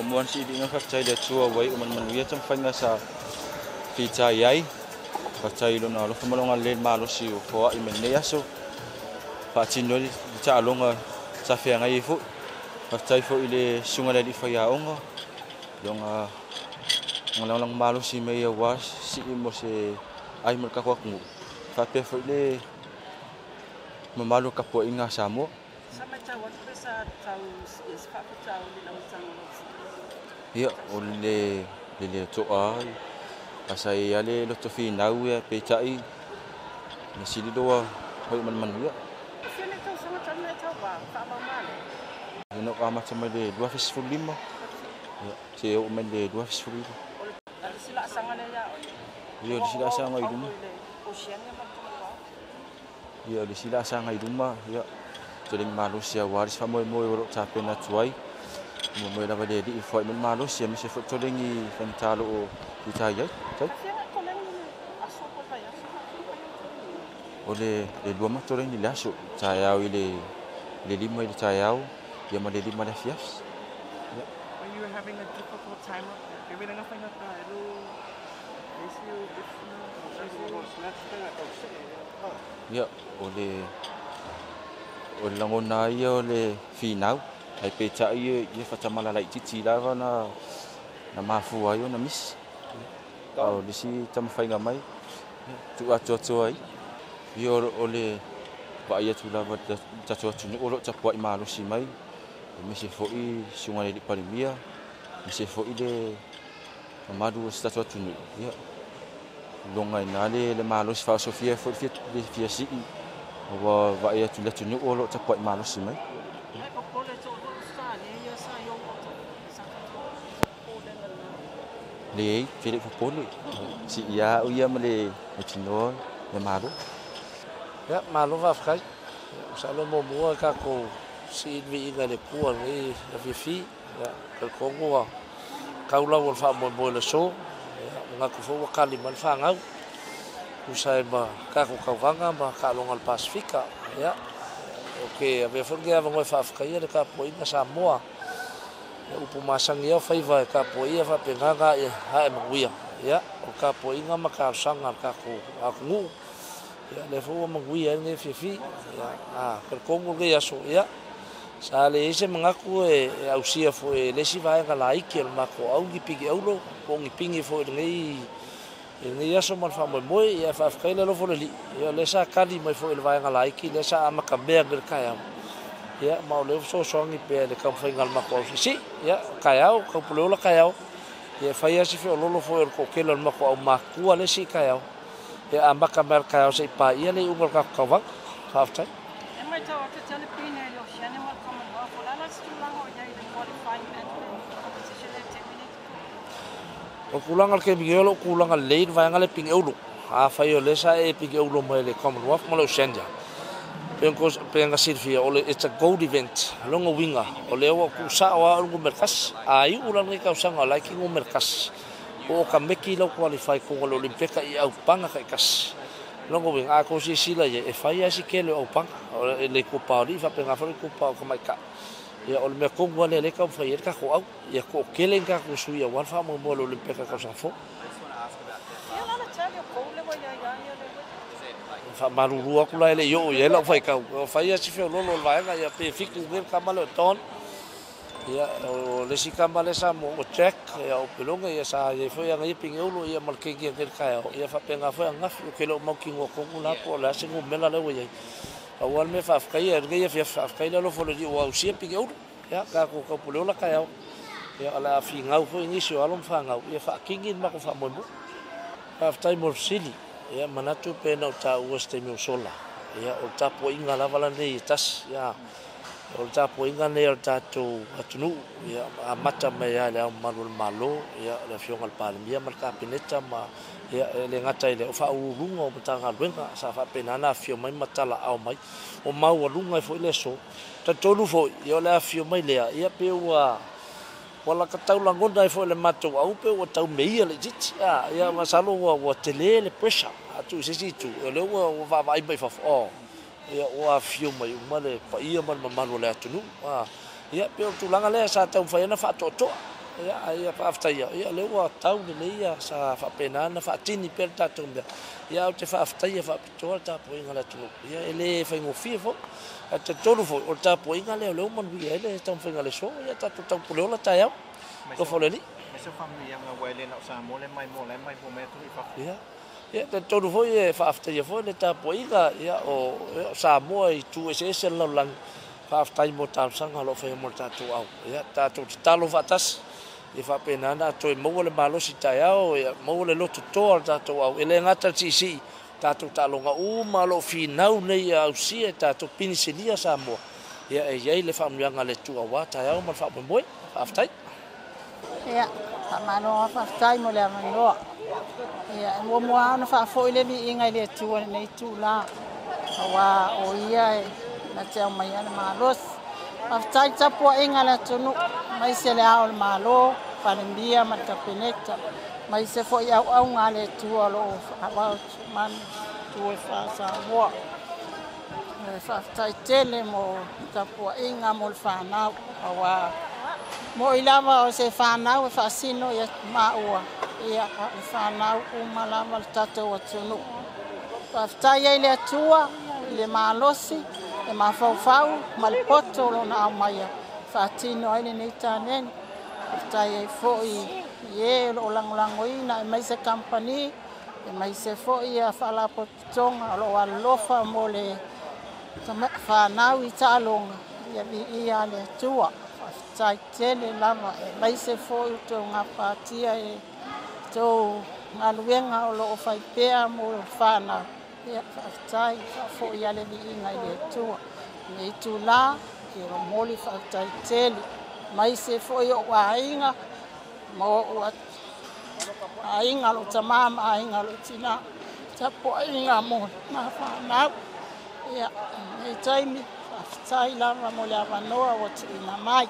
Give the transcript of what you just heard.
muan si di nga cai le chua wai man ia cham fanga sa fi chai ai cai lo na lo malonga le malo si o ko I men ne aso pa chino di cha longa sa fe nga ifu cai fo ile sunga le di fa ya onga longa ngalang malo si me ya was si mo se ai mer ka ko ngu fa pe fo ile mamalo ka po inga samo sama cawan sa tau is fa tau ni lang sang ya ole le to ai asai ale lo to fi nau ya pe chai na sili do hoi man ya sini tau sama cam le tau ba fa ma mal no ka macam le 2.5 ya se o men le 2.5 ada sila sangan ya ya di sila sangan ai dum usianya macam ya di sila sangan ai dum ya Tuling Malaysia waris fa moi ro chape na chuai mo la vale di foi men Malaysia mi se fo tuling I fantalo di taya tai ole le dua ma tuling ni laso taya ile le lima di taya ya ma le lima la fias when you were having a difficult time up there maybe na fa na tayo ya ole langona ia le finau ai pe cha ia fa chamala lai chichi lava na mafu ayo na mis au disi tam fainga mai tu acho ai yo ole ba ia tu lava cha cho tu olo cha poi malu si mai mi se foi sunga le palimia mi se foi de madu sta cho tu ya longa nale le malu fa sofia foi de fia si wa ia tu le tu olo cha poi malu si mai le fili fo pole si ia uia male chino le malu ya malu va fkai salo mo mo ka ko si vi ga le ku ni la fi ya ka ko ngo ka ula wo fa mo le so nga ko fo ka li man fa ngau usai ba ka ko ka vanga ba ka longa al Pasifika ya okay ave fo ga va fa fkai le ka po ina Samoa upu masang ia fai vai ka po ia fa pengaga ha e maguia ya o ka po inga maka sanga ka ko aku ya le fo maguia ne fi ya per kongo ge aso ya sale ese mangaku e ausia fo e lesi vai ga lai ke mako au gi pigi aulo ko ngi pingi fo ngi aso man fa mo ya fa fkaile lo fo le ya le sa kali mai fo le vai ga lai ki le sa amaka be ger ka ya mau le so songi pe le kam faingal mako si ya kayau ko pulo la kayau ya faya si fe lolo fo ko kelo mako au maku ale si kayau ya ambaka mer kayau se pa ia le umur ka kawak hafta e mai tau te tele pine yo shane mal common law for la stu lang o ya the qualifying and competition le terminate o kulang al ke bigelo kulang al leid va ngale ping euro a fayo le sa e ping euro mai le Commonwealth malo senja penga Silvia ole it's a gold event longa winga ole wa ku sa wa ngu merkas ai ulan ngi ka sanga like ngu merkas o ka meki lo qualify ko lo olimpika I au panga ka kas longa winga ko si sila ye e fai asi ke lo au panga le ko pauli fa penga fa ko pa ko mai ka ya ole me ko wale le ka fai ka ko au ya ko kelen ka ko su ya wan fa mo lo olimpika ka sa fo ya la tele ko le wa ya fa marurua kula ele yo ye la fai ka fai asi fe lo vai ga ya pe fik ber kamalo ton ya o le si kamale sa mo check ya o pelonga ya sa ye foi nga ping eulo ya mal ke ger ka ya fa penga fa nga ke lo mo kingo ko kula ko la singu mela le we awal me fa ka ya ge ya fa ka lo fo le wa usia ping eulo ya ka ko ko pulo la ka ya ala fi nga fo inisio alom fa nga ya fa kingin ma ko fa mo half time of silly ya manatu pena ta uste mi sola ya o tapo inga la vala nei tas ya o tapo inga nei o tato atunu ya amata me ya le malo ya la fiong al palmia marka pineta ma ya le ngata ile o fa urunga o tanga luenga sa fa penana fio mai matala au mai o mau lunga fo ile so ta tolu fo ya la fio mai le ya pe wa wala ka tau langonda fo le mato au pe o tau mei le jit ya masalo wa tele le pressure atu se situ le wa va vai vai fa o ya wa fio mai uma le pa ia man mamalo le atu ya pe o tu langa le sa tau fa na fa to ia faafetaia ia le ua tau leleia sa faapena na faatini pe le tatou mea ia o te faafetaia faapitoa le tapuaiga le atunupu ia e lē faigofia foʻi a te tolu foʻi o le tapuaiga leoleo manuia ai le taumafaiga le so ia tatou taupule ola taeao tofa o le alii ia te tolu foʻi e faafetaia foʻi le tapuaiga ia o Samoa i tueseese le lalolagi faafetai mo talosaga o loo faiga mo le tatou au ia tatou tatalo faatasi e faapena na toe maua le malosi taeao ia maua le loto toa le tatou au e le gata le tiisii tatou taaloga uma loo finau nei ausia e tatou pinisilia Samoa ia e iai le faamuiaga le tuauā taeao ma le faamoemoe faafetai ia faamaloga faafetai mo le avanoa ia e muamua ona faafoʻi le liiga i le atua lenei tulā auā o ia e na te au mai ana malosi faafetai tapuaʻiga le atunu mai se le ao le malo falemia ma le kapeneta mai se foʻi auauga le atua loo faavao manu tue faasamoa e faafetai tele mo tapuaʻiga mo le fanau auā mo i lava o se fanau e faasino ia maua ia le fanau uma lava le tatou atunu faafetai ai le atua i le malosi e mafaufau ma le poto lona ao maia faatino ai lenei taneni faafetai ai foʻi ie loo lagolagoina e mai se kampani e mai se foʻi ia faalapototoga o loo alolofa mo le fanau i taaloga ia liia le atua faafetai tele lava e mai se foʻi tou gapatia e tou galuega o loo faipea mo fanau ia faafetai foʻi ia le liiga i le atua nei tulā e lo moli faafetai tele mai se foʻi o aiga mo ua aiga lo tamā ma aiga lo tinā tapuaʻiga mo na fanau ia nei taimi faafetai lava mo le avanoa ua tuuina mai